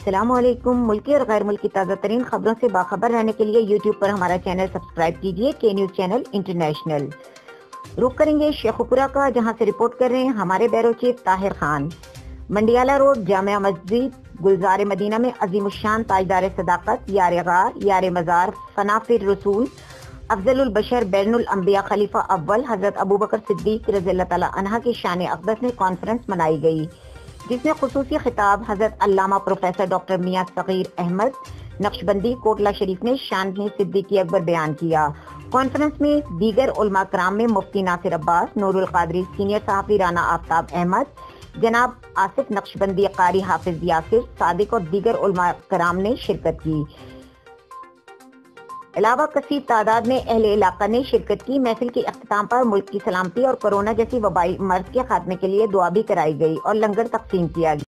السلام علیکم۔ ملکی اور غیر ملکی تازہ ترین خبروں سے باخبر رہنے کے لیے یوٹیوب پر ہمارا چینل سبسکرائب کیجیے، کے نیوز چینل انٹرنیشنل۔ رخ کریں گے شیخوپورہ کا، جہاں سے رپورٹ کر رہے ہیں ہمارے bureau chief Tahir Khan. Mandiala road جامع مسجد گلزار مدینہ میں عظیم الشان تاجدار صداقت، یار غار، یار مزار، فنافر رسول، افضل البشر، بین الانبیاء، خلیفہ اول حضرت ابوبکر صدیق رضی اللہ تعالیٰ عنہ کی شان اقدس میں کانفرنس منائی گئی، جس میں خصوصی خطاب حضرت علامہ پروفیسر ڈاکٹر میاں صغیر احمد نقشبندی کوٹلہ شریف نے شان صدیقی اکبر بیان کیا۔ کانفرنس میں دیگر علماء کرام میں مفتی ناصر عباس، نور القادری، سینئر صحافی رانا آفتاب احمد، جناب آصف نقشبندی، قاری حافظ یاسر صادق اور دیگر علماء کرام نے شرکت کی۔ علاوہ کثیر تعداد میں اہل علاقہ نے شرکت کی۔ محفل کے اختتام پر ملک کی سلامتی اور کورونا جیسی وبائی مرض کے خاتمے کے لیے دعا بھی کرائی گئی اور لنگر تقسیم کیا گیا۔